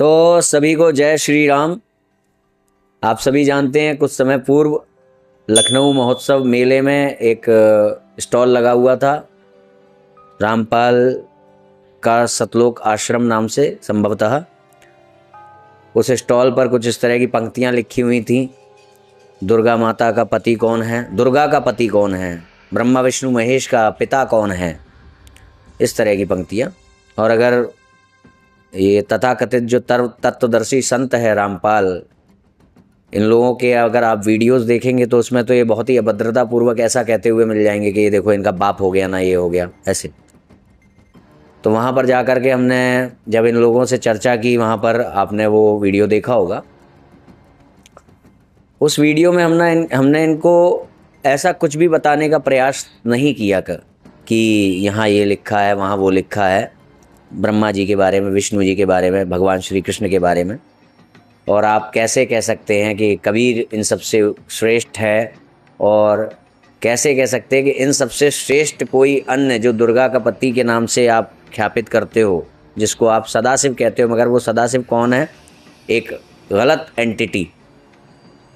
तो सभी को जय श्री राम। आप सभी जानते हैं कुछ समय पूर्व लखनऊ महोत्सव मेले में एक स्टॉल लगा हुआ था, रामपाल का सतलोक आश्रम नाम से संभवतः। उस स्टॉल पर कुछ इस तरह की पंक्तियां लिखी हुई थीं। दुर्गा माता का पति कौन है, दुर्गा का पति कौन है, ब्रह्मा विष्णु महेश का पिता कौन है, इस तरह की पंक्तियां। और अगर ये तथाकथित जो तत्वदर्शी संत है रामपाल, इन लोगों के अगर आप वीडियोस देखेंगे तो उसमें तो ये बहुत ही अभद्रता पूर्वक ऐसा कहते हुए मिल जाएंगे कि ये देखो इनका बाप हो गया ना, ये हो गया ऐसे। तो वहाँ पर जा कर के हमने जब इन लोगों से चर्चा की, वहाँ पर आपने वो वीडियो देखा होगा। उस वीडियो में हमने इनको ऐसा कुछ भी बताने का प्रयास नहीं किया कि यहाँ ये लिखा है वहाँ वो लिखा है, ब्रह्मा जी के बारे में, विष्णु जी के बारे में, भगवान श्री कृष्ण के बारे में। और आप कैसे कह सकते हैं कि कबीर इन सबसे श्रेष्ठ है, और कैसे कह सकते हैं कि इन सबसे श्रेष्ठ कोई अन्य जो दुर्गा का पति के नाम से आप ख्यापित करते हो, जिसको आप सदाशिव कहते हो, मगर वो सदाशिव कौन है? एक गलत एंटिटी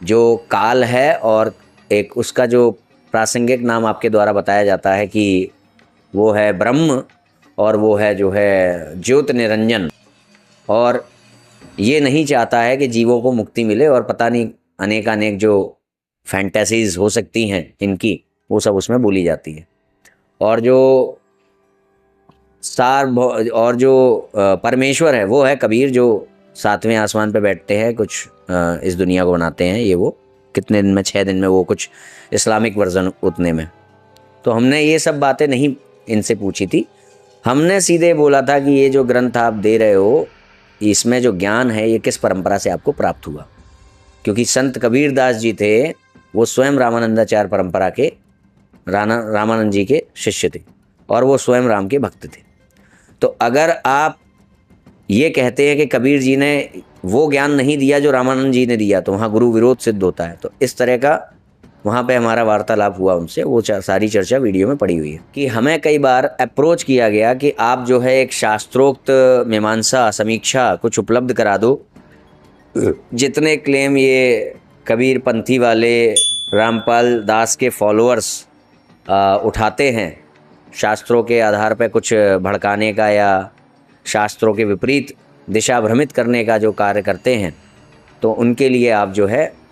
जो काल है, और एक उसका जो प्रासंगिक नाम आपके द्वारा बताया जाता है कि वो है ब्रह्म, और वो है जो है ज्योत निरंजन। और ये नहीं चाहता है कि जीवों को मुक्ति मिले, और पता नहीं अनेक जो फैंटेसीज हो सकती हैं इनकी, वो सब उसमें बोली जाती है। और जो परमेश्वर है वो है कबीर, जो 7वें आसमान पे बैठते हैं, कुछ इस दुनिया को बनाते हैं। ये वो कितने दिन में, 6 दिन में, वो कुछ इस्लामिक वर्जन उतने में। तो हमने ये सब बातें नहीं इनसे पूछी थी। हमने सीधे बोला था कि ये जो ग्रंथ आप दे रहे हो, इसमें जो ज्ञान है ये किस परंपरा से आपको प्राप्त हुआ? क्योंकि संत कबीर दास जी थे, वो स्वयं रामानंदाचार्य परंपरा के रामानंद जी के शिष्य थे, और वो स्वयं राम के भक्त थे। तो अगर आप ये कहते हैं कि कबीर जी ने वो ज्ञान नहीं दिया जो रामानंद जी ने दिया, तो वहाँ गुरु विरोध सिद्ध होता है। तो इस तरह का वहाँ पे हमारा वार्तालाप हुआ उनसे, वो सारी चर्चा वीडियो में पड़ी हुई है। कि हमें कई बार अप्रोच किया गया कि आप जो है एक शास्त्रोक्त मीमांसा समीक्षा कुछ उपलब्ध करा दो। जितने क्लेम ये कबीर पंथी वाले रामपाल दास के फॉलोअर्स उठाते हैं, शास्त्रों के आधार पर कुछ भड़काने का या शास्त्रों के विपरीत दिशा भ्रमित करने का जो कार्य करते हैं, तो उनके लिए आप जो है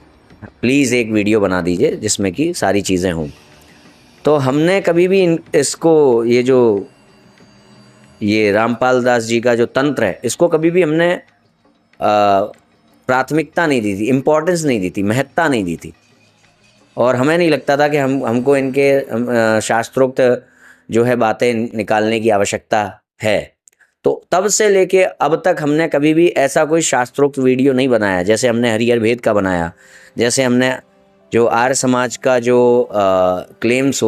प्लीज़ एक वीडियो बना दीजिए जिसमें कि सारी चीज़ें हों। तो हमने कभी भी इसको ये रामपाल दास जी का जो तंत्र है, इसको कभी भी हमने प्राथमिकता नहीं दी थी, इम्पोर्टेंस नहीं दी थी, महत्ता नहीं दी थी। और हमें नहीं लगता था कि हमको इनके शास्त्रोक्त जो है बातें निकालने की आवश्यकता है। तो तब से लेके अब तक हमने कभी भी ऐसा कोई शास्त्रोक्त वीडियो नहीं बनाया। जैसे हमने हरिहर भेद का बनाया, जैसे हमने जो आर्य समाज का जो क्लेम्स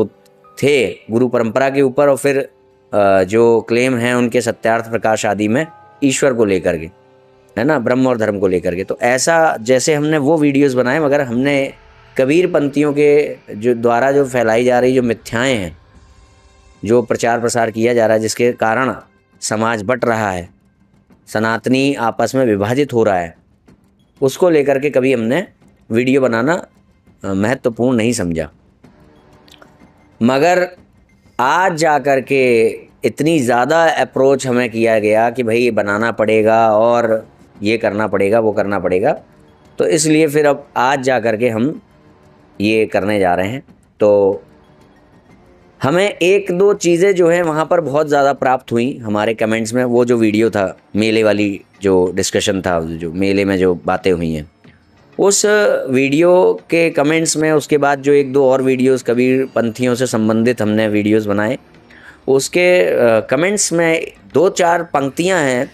थे गुरु परंपरा के ऊपर, और फिर जो क्लेम हैं उनके सत्यार्थ प्रकाश आदि में ईश्वर को लेकर के, है ना, ब्रह्म और धर्म को लेकर के, तो ऐसा जैसे हमने वो वीडियोस बनाए। मगर हमने कबीर पंथियों के जो द्वारा जो फैलाई जा रही जो मिथ्याएँ हैं, जो प्रचार प्रसार किया जा रहा है, जिसके कारण समाज बट रहा है, सनातनी आपस में विभाजित हो रहा है, उसको लेकर के कभी हमने वीडियो बनाना महत्वपूर्ण नहीं समझा। मगर आज जा कर के इतनी ज़्यादा अप्रोच हमें किया गया कि भाई ये बनाना पड़ेगा और ये करना पड़ेगा, वो करना पड़ेगा, तो इसलिए फिर अब आज जा कर के हम ये करने जा रहे हैं। तो हमें 1-2 चीज़ें जो है वहाँ पर बहुत ज़्यादा प्राप्त हुई हमारे कमेंट्स में। वो जो वीडियो था, मेले वाली जो डिस्कशन था, जो मेले में जो बातें हुई हैं, उस वीडियो के कमेंट्स में, उसके बाद जो 1-2 और वीडियोस कबीर पंथियों से संबंधित हमने वीडियोस बनाए, उसके कमेंट्स में 2-4 पंक्तियाँ हैं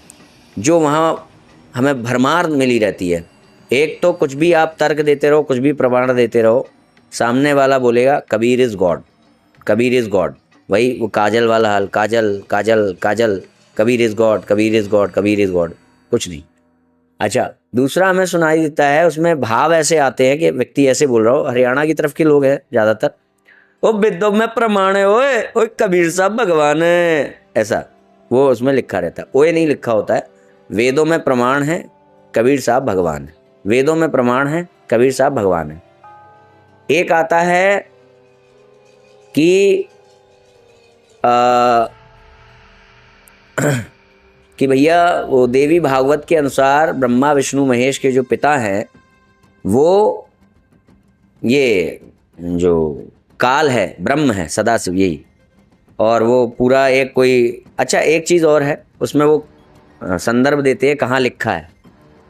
जो वहाँ हमें भरमार मिली रहती है। एक तो कुछ भी आप तर्क देते रहो, कुछ भी प्रमाण देते रहो, सामने वाला बोलेगा Kabir is God, Kabir is God. वही वो काजल वाला हाल, Kajal Kajal Kajal, Kabir is God, Kabir is God, Kabir is God, कुछ नहीं। अच्छा, दूसरा हमें सुनाई देता है, उसमें भाव ऐसे आते हैं कि व्यक्ति ऐसे बोल रहा हो, हरियाणा की तरफ के लोग हैं ज़्यादातर, ओ बिद्दो में प्रमाण है, ओए ओए कबीर साहब भगवान है, ऐसा वो उसमें लिखा रहता है। ओए नहीं लिखा होता है, वेदों में प्रमाण है, कबीर साहब भगवान है। वेदों में प्रमाण है, कबीर साहब भगवान है। एक आता है कि कि भैया वो देवी भागवत के अनुसार ब्रह्मा विष्णु महेश के जो पिता हैं वो ये जो काल है, ब्रह्म है, सदाशिव, यही। और वो पूरा एक कोई, अच्छा एक चीज़ और है उसमें, वो संदर्भ देते हैं कहाँ लिखा है।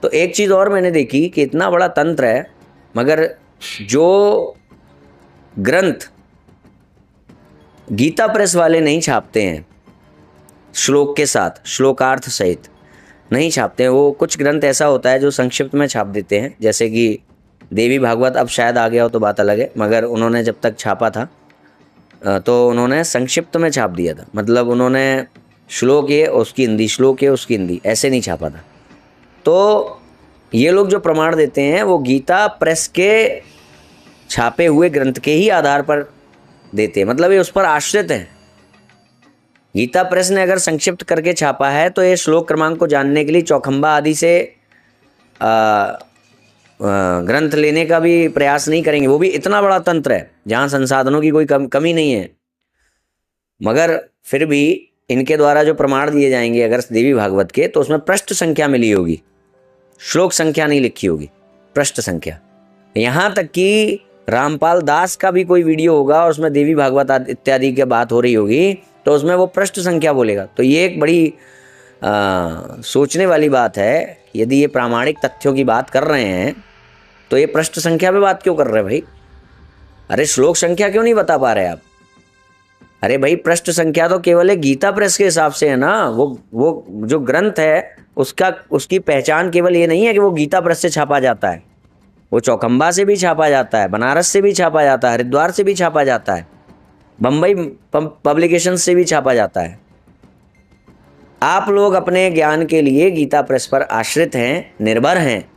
तो एक चीज़ और मैंने देखी कि इतना बड़ा तंत्र है, मगर जो ग्रंथ गीता प्रेस वाले नहीं छापते हैं श्लोक के साथ, श्लोकार्थ सहित नहीं छापते हैं। वो कुछ ग्रंथ ऐसा होता है जो संक्षिप्त में छाप देते हैं, जैसे कि देवी भागवत, अब शायद आ गया हो तो बात अलग है, मगर उन्होंने जब तक छापा था तो उन्होंने संक्षिप्त में छाप दिया था। मतलब उन्होंने श्लोक ये उसकी हिंदी, श्लोक ये उसकी हिंदी, ऐसे नहीं छापा था। तो ये लोग जो प्रमाण देते हैं वो गीता प्रेस के छापे हुए ग्रंथ के ही आधार पर देते हैं, मतलब ये उस पर आश्रित हैं। गीता प्रेस ने अगर संक्षिप्त करके छापा है तो ये श्लोक क्रमांक को जानने के लिए चौखंबा आदि से ग्रंथ लेने का भी प्रयास नहीं करेंगे। वो भी इतना बड़ा तंत्र है जहाँ संसाधनों की कोई कमी नहीं है, मगर फिर भी इनके द्वारा जो प्रमाण दिए जाएंगे अगर देवी भागवत के, तो उसमें पृष्ठ संख्या मिली होगी, श्लोक संख्या नहीं लिखी होगी, पृष्ठ संख्या। यहाँ तक कि रामपाल दास का भी कोई वीडियो होगा और उसमें देवी भागवत इत्यादि की बात हो रही होगी तो उसमें वो पृष्ठ संख्या बोलेगा। तो ये एक बड़ी सोचने वाली बात है। यदि ये प्रामाणिक तथ्यों की बात कर रहे हैं तो ये पृष्ठ संख्या पे बात क्यों कर रहे हैं भाई? अरे श्लोक संख्या क्यों नहीं बता पा रहे आप? अरे भाई पृष्ठ संख्या तो केवल एक गीता प्रेस के हिसाब से है ना। वो जो ग्रंथ है उसकी पहचान केवल ये नहीं है कि वो गीता प्रेस से छापा जाता है, वो चौखंबा से भी छापा जाता है, बनारस से भी छापा जाता है, हरिद्वार से भी छापा जाता है, बम्बई पब्लिकेशन से भी छापा जाता है। आप लोग अपने ज्ञान के लिए गीता प्रेस पर आश्रित हैं, निर्भर हैं,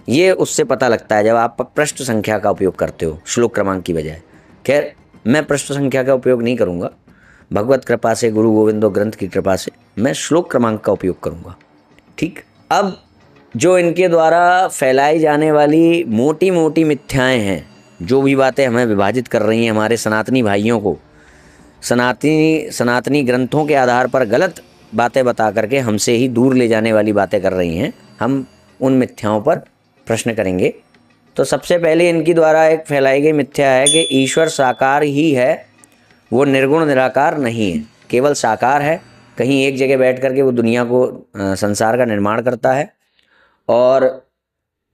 ये उससे पता लगता है जब आप पृष्ठ संख्या का उपयोग करते हो श्लोक क्रमांक की बजाय। खैर मैं पृष्ठ संख्या का उपयोग नहीं करूँगा, भगवत कृपा से, गुरु गोविंदो ग्रंथ की कृपा से मैं श्लोक क्रमांक का उपयोग करूँगा। ठीक। अब जो इनके द्वारा फैलाई जाने वाली मोटी मोटी मिथ्याएं हैं, जो भी बातें हमें विभाजित कर रही हैं, हमारे सनातनी भाइयों को सनातनी ग्रंथों के आधार पर गलत बातें बता करके हमसे ही दूर ले जाने वाली बातें कर रही हैं, हम उन मिथ्याओं पर प्रश्न करेंगे। तो सबसे पहले इनकी द्वारा एक फैलाई गई मिथ्या है कि ईश्वर साकार ही है, वो निर्गुण निराकार नहीं है, केवल साकार है। कहीं एक जगह बैठ करके वो दुनिया को, संसार का निर्माण करता है और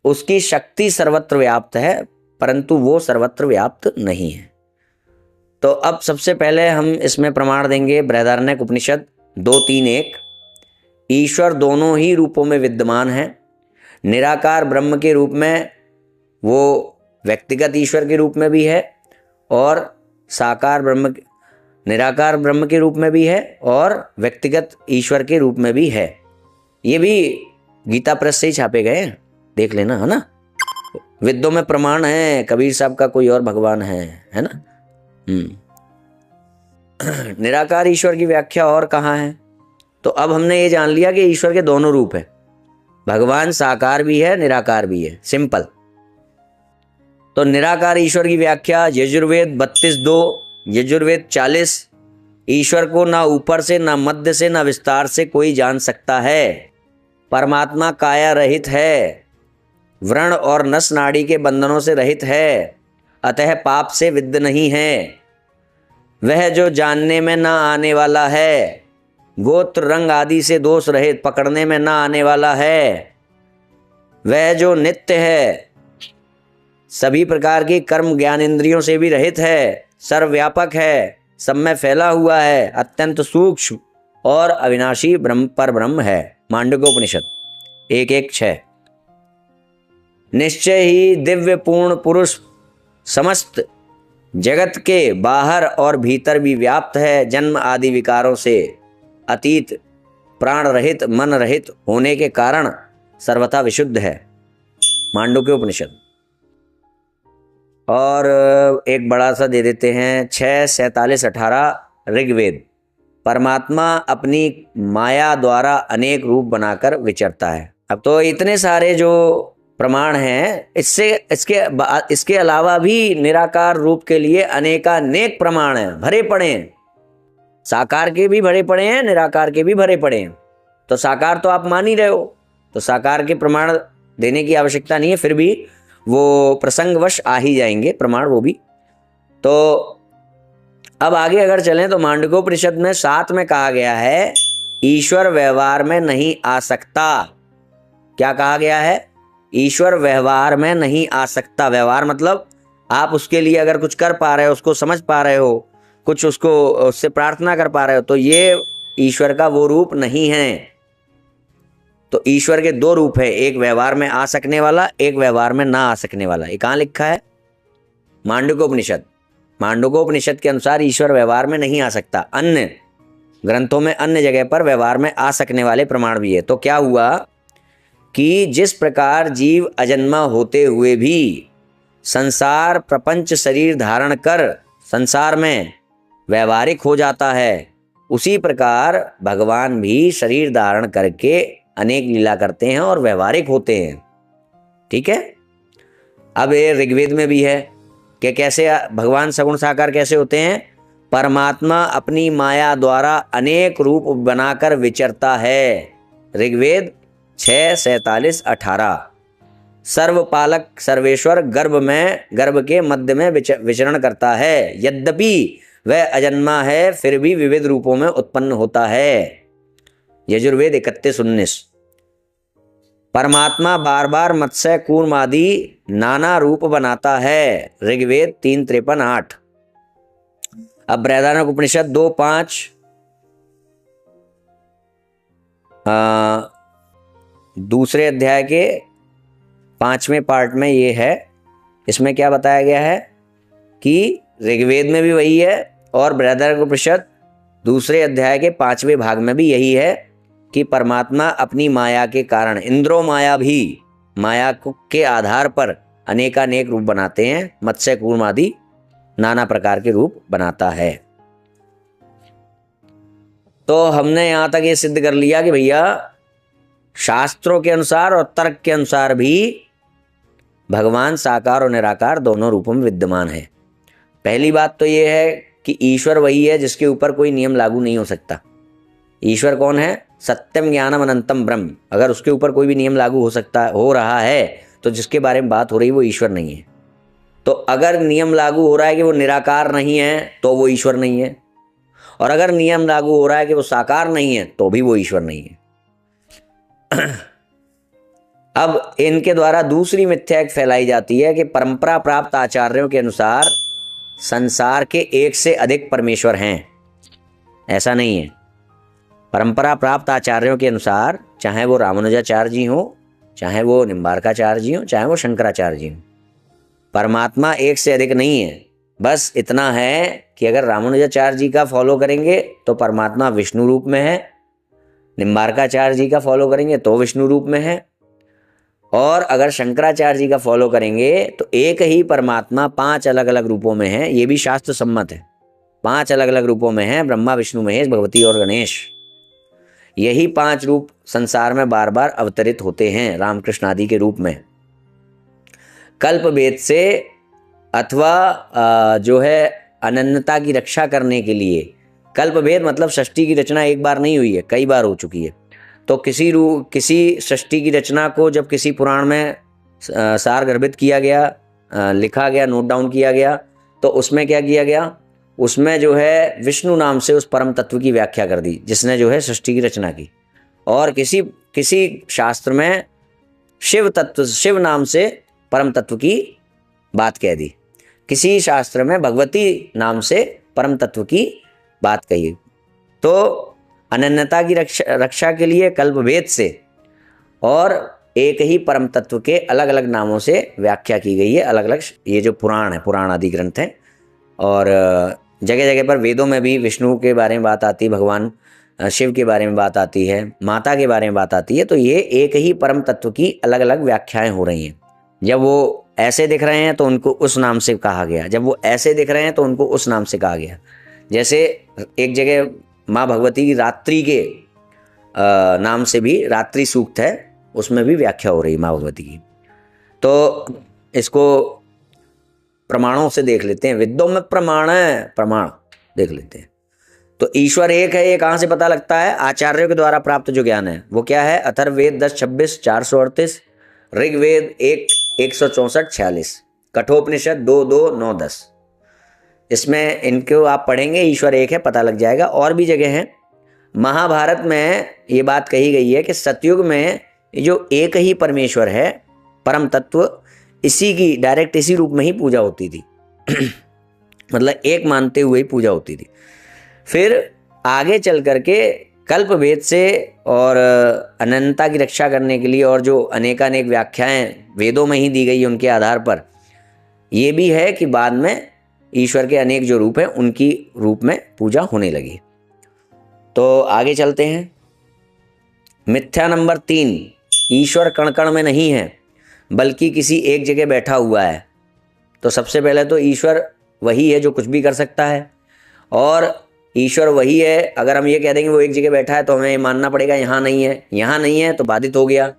उसकी शक्ति सर्वत्र व्याप्त है, परंतु वो सर्वत्र व्याप्त नहीं है। तो अब सबसे पहले हम इसमें प्रमाण देंगे बृहदारण्यक उपनिषद 2:3:1। ईश्वर दोनों ही रूपों में विद्यमान है। निराकार ब्रह्म के रूप में वो व्यक्तिगत ईश्वर के रूप में भी है और साकार ब्रह्म, निराकार ब्रह्म के रूप में भी है और व्यक्तिगत ईश्वर के रूप में भी है। ये भी गीता प्रेस से ही छापे गए हैं, देख लेना, है ना। वेदों में प्रमाण है, कबीर साहब का कोई और भगवान है ना। निराकार ईश्वर की व्याख्या और कहाँ है? तो अब हमने ये जान लिया कि ईश्वर के दोनों रूप है, भगवान साकार भी है, निराकार भी है, सिंपल। तो निराकार ईश्वर की व्याख्या यजुर्वेद 32:2, यजुर्वेद 40। ईश्वर को ना ऊपर से, ना मध्य से, ना विस्तार से कोई जान सकता है। परमात्मा काया रहित है, व्रण और नस नाड़ी के बंधनों से रहित है, अतः पाप से विद्ध नहीं है। वह जो जानने में ना आने वाला है, गोत्र रंग आदि से दोष रहित, पकड़ने में ना आने वाला है। वह जो नित्य है, सभी प्रकार की कर्म ज्ञान इंद्रियों से भी रहित है, सर्वव्यापक है, सब में फैला हुआ है, अत्यंत सूक्ष्म और अविनाशी ब्रह्म पर ब्रह्म है। मांडुक्योपनिषद 1:1-6। निश्चय ही दिव्य पूर्ण पुरुष समस्त जगत के बाहर और भीतर भी व्याप्त है। जन्म आदि विकारों से अतीत, प्राण रहित, मन रहित होने के कारण सर्वथा विशुद्ध है। मांडुक्योपनिषद। और एक बड़ा सा दे देते हैं 6:47-18 ऋग्वेद। परमात्मा अपनी माया द्वारा अनेक रूप बनाकर विचरता है। अब तो इतने सारे जो प्रमाण हैं, इसके अलावा भी निराकार रूप के लिए अनेकानेक प्रमाण हैं, भरे पड़े हैं। साकार के भी भरे पड़े हैं, निराकार के भी भरे पड़े हैं। तो साकार तो आप मान ही रहे हो, तो साकार के प्रमाण देने की आवश्यकता नहीं है, फिर भी वो प्रसंगवश आ ही जाएंगे प्रमाण वो भी। तो अब आगे अगर चलें तो मांडुक्योपनिषद में 7 में कहा गया है ईश्वर व्यवहार में नहीं आ सकता। क्या कहा गया है? ईश्वर व्यवहार में नहीं आ सकता। व्यवहार मतलब आप उसके लिए अगर कुछ कर पा रहे हो, उसको समझ पा रहे हो, कुछ उससे प्रार्थना कर पा रहे हो, तो ये ईश्वर का वो रूप नहीं है। तो ईश्वर के 2 रूप है, एक व्यवहार में आ सकने वाला, एक व्यवहार में ना आ सकने वाला। ये कहाँ लिखा है? मांडुक्योपनिषद। मांडुक्योपनिषद के अनुसार ईश्वर व्यवहार में नहीं आ सकता। अन्य ग्रंथों में अन्य जगह पर व्यवहार में आ सकने वाले प्रमाण भी है। तो क्या हुआ कि जिस प्रकार जीव अजन्मा होते हुए भी संसार प्रपंच शरीर धारण कर संसार में व्यवहारिक हो जाता है, उसी प्रकार भगवान भी शरीर धारण करके अनेक लीला करते हैं और व्यवहारिक होते हैं। ठीक है। अब ये ऋग्वेद में भी है कि कैसे भगवान सगुण साकार कैसे होते हैं। परमात्मा अपनी माया द्वारा अनेक रूप बनाकर विचरता है। ऋग्वेद 6:47-18। सर्वपालक सर्वेश्वर गर्भ के मध्य में विचरण करता है। यद्यपि वह अजन्मा है, फिर भी विविध रूपों में उत्पन्न होता है। यजुर्वेद 31:19। परमात्मा बार बार मत्स्य कूर्म आदि नाना रूप बनाता है। ऋग्वेद 3:53-8। अब बृहदारण्यक उपनिषद 2:5 दूसरे अध्याय के 5वें पार्ट में ये है। इसमें क्या बताया गया है कि ऋग्वेद में भी वही है और बृहदारण्यक उपनिषद दूसरे अध्याय के 5वें भाग में भी यही है कि परमात्मा अपनी माया के कारण, इंद्रो माया भी माया के आधार पर अनेकानेक रूप बनाते हैं। मत्स्य कूर्म आदि नाना प्रकार के रूप बनाता है। तो हमने यहां तक ये सिद्ध कर लिया कि भैया शास्त्रों के अनुसार और तर्क के अनुसार भी भगवान साकार और निराकार दोनों रूपों में विद्यमान है। पहली बात तो ये है कि ईश्वर वही है जिसके ऊपर कोई नियम लागू नहीं हो सकता। ईश्वर कौन है? सत्यम ज्ञानम अनंतम ब्रह्म। अगर उसके ऊपर कोई भी नियम लागू हो रहा है तो जिसके बारे में बात हो रही है वो ईश्वर नहीं है। तो अगर नियम लागू हो रहा है कि वो निराकार नहीं है तो वो ईश्वर नहीं है, और अगर नियम लागू हो रहा है कि वो साकार नहीं है तो भी वो ईश्वर नहीं है। अब इनके द्वारा दूसरी मिथ्या फैलाई जाती है कि परंपरा प्राप्त आचार्यों के अनुसार संसार के एक से अधिक परमेश्वर हैं। ऐसा नहीं है। परंपरा प्राप्त आचार्यों के अनुसार, चाहे वो रामानुजाचार्य जी हो, चाहे वो निम्बार्काचार्य जी हो, चाहे वो शंकराचार्य जी हो, परमात्मा एक से अधिक नहीं है। बस इतना है कि अगर रामानुजाचार्य जी का फॉलो करेंगे तो परमात्मा विष्णु रूप में है, निम्बार्काचार्य जी का फॉलो करेंगे तो विष्णु रूप में है, और अगर शंकराचार्य जी का फॉलो करेंगे तो एक ही परमात्मा 5 अलग अलग रूपों में है। ये भी शास्त्र सम्मत है। 5 अलग अलग रूपों में है, ब्रह्मा विष्णु महेश भगवती और गणेश। यही 5 रूप संसार में बार बार अवतरित होते हैं रामकृष्ण आदि के रूप में। कल्प भेद से अथवा जो है अनन्यता की रक्षा करने के लिए, कल्प भेद मतलब सृष्टि की रचना एक बार नहीं हुई है, कई बार हो चुकी है। तो किसी सृष्टि की रचना को जब किसी पुराण में सार गर्भित किया गया, लिखा गया, नोट डाउन किया गया, तो उसमें क्या किया गया? उसमें जो है विष्णु नाम से उस परम तत्व की व्याख्या कर दी जिसने जो है सृष्टि की रचना की। और किसी शास्त्र में शिव नाम से परम तत्व की बात कह दी। किसी शास्त्र में भगवती नाम से परम तत्व की बात कही। तो अनन्यता की रक्षा के लिए कल्प भेद से और एक ही परम तत्व के अलग अलग नामों से व्याख्या की गई है। अलग अलग ये जो पुराण है, पुराण आदि ग्रंथ हैं, और जगह जगह पर वेदों में भी विष्णु के बारे में बात आती है, भगवान शिव के बारे में बात आती है, माता के बारे में बात आती है। तो ये एक ही परम तत्व की अलग अलग व्याख्याएं हो रही हैं। जब वो ऐसे दिख रहे हैं तो उनको उस नाम से कहा गया, जब वो ऐसे दिख रहे हैं तो उनको उस नाम से कहा गया। जैसे एक जगह माँ भगवती की रात्रि के नाम से भी रात्रि सूक्त है, उसमें भी व्याख्या हो रही है माँ भगवती की। तो इसको प्रमाणों से देख लेते हैं। विद्यों में प्रमाण देख लेते हैं। तो ईश्वर एक है, ये कहाँ से पता लगता है? आचार्यों के द्वारा प्राप्त जो ज्ञान है वो क्या है? अथर्ववेद 10:26 438, ऋग्वेद 1:164 46, कठोपनिषद 2:2 9-10। इसमें इनको आप पढ़ेंगे, ईश्वर एक है पता लग जाएगा। और भी जगह हैं। महाभारत में ये बात कही गई है कि सतयुग में जो एक ही परमेश्वर है, परम तत्व, इसी की डायरेक्ट इसी रूप में ही पूजा होती थी मतलब एक मानते हुए ही पूजा होती थी। फिर आगे चल करके कल्प भेद से और अनंतता की रक्षा करने के लिए और जो अनेकानेक व्याख्याएं वेदों में ही दी गई उनके आधार पर ये भी है कि बाद में ईश्वर के अनेक जो रूप हैं उनकी रूप में पूजा होने लगी। तो आगे चलते हैं। मिथ्या नंबर 3, ईश्वर कण कण में नहीं है बल्कि किसी एक जगह बैठा हुआ है। तो सबसे पहले तो ईश्वर वही है जो कुछ भी कर सकता है, और ईश्वर वही है। अगर हम ये कह देंगे वो एक जगह बैठा है तो हमें मानना पड़ेगा यहाँ नहीं है। यहाँ नहीं है तो बाधित हो गया।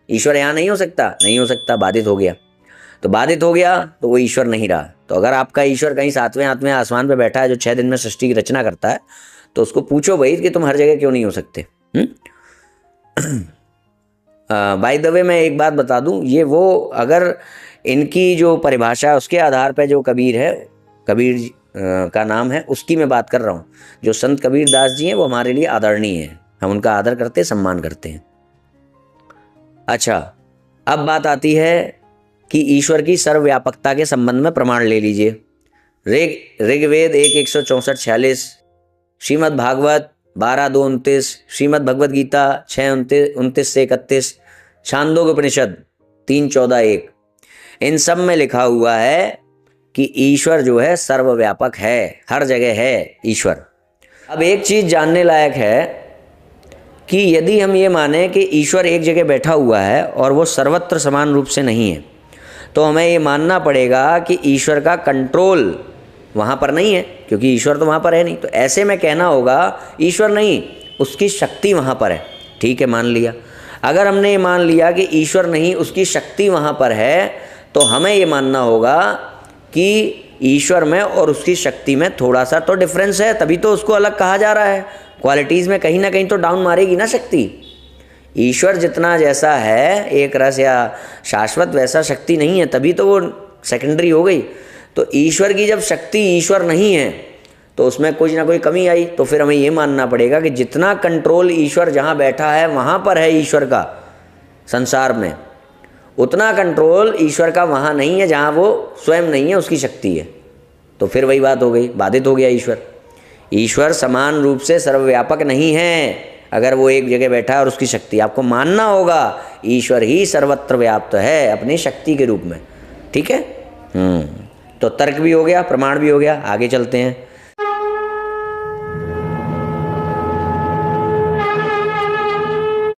ईश्वर यहाँ नहीं हो सकता, बाधित हो गया। तो बाधित हो गया तो वो ईश्वर नहीं रहा। तो अगर आपका ईश्वर कहीं 7वें 8वें आसमान पे बैठा है जो 6 दिन में सृष्टि की रचना करता है, तो उसको पूछो भाई कि तुम हर जगह क्यों नहीं हो सकते। बाय द वे मैं एक बात बता दूं, ये वो अगर इनकी जो परिभाषा है उसके आधार पर जो कबीर है, कबीर का नाम है, उसकी मैं बात कर रहा हूँ। जो संत कबीर दास जी हैं वो हमारे लिए आदरणीय हैं, हम उनका आदर करते सम्मान करते हैं। अच्छा, अब बात आती है कि ईश्वर की सर्वव्यापकता के संबंध में प्रमाण ले लीजिए। ऋग्वेद 1:164 46, श्रीमद् भागवत 12:2-29, श्रीमद् भगवद गीता 6:29-31, छांदोग्य उपनिषद 3:14-1, इन सब में लिखा हुआ है कि ईश्वर जो है सर्वव्यापक है, हर जगह है ईश्वर। अब एक चीज़ जानने लायक है कि यदि हम ये माने कि ईश्वर एक जगह बैठा हुआ है और वो सर्वत्र समान रूप से नहीं है, तो हमें ये मानना पड़ेगा कि ईश्वर का कंट्रोल वहाँ पर नहीं है, क्योंकि ईश्वर तो वहाँ पर है नहीं। तो ऐसे में कहना होगा ईश्वर नहीं, उसकी शक्ति वहाँ पर है। ठीक है, मान लिया। अगर हमने ये मान लिया कि ईश्वर नहीं, उसकी शक्ति वहाँ पर है, तो हमें ये मानना होगा कि ईश्वर में और उसकी शक्ति में थोड़ा सा तो डिफरेंस है, तभी तो उसको अलग कहा जा रहा है। क्वालिटीज़ में कहीं ना कहीं तो डाउन मारेगी ना शक्ति। ईश्वर जितना जैसा है एक रस या शाश्वत, वैसा शक्ति नहीं है, तभी तो वो सेकेंडरी हो गई। तो ईश्वर की जब शक्ति ईश्वर नहीं है तो उसमें कोई ना कोई कमी आई, तो फिर हमें ये मानना पड़ेगा कि जितना कंट्रोल ईश्वर जहाँ बैठा है वहाँ पर है ईश्वर का संसार में, उतना कंट्रोल ईश्वर का वहाँ नहीं है जहाँ वो स्वयं नहीं है, उसकी शक्ति है। तो फिर वही बात हो गई, बाधित हो गया ईश्वर। ईश्वर समान रूप से सर्वव्यापक नहीं है। अगर वो एक जगह बैठा है और उसकी शक्ति, आपको मानना होगा ईश्वर ही सर्वत्र व्याप्त है अपनी शक्ति के रूप में। ठीक है, तो तर्क भी हो गया, प्रमाण भी हो गया। आगे चलते हैं।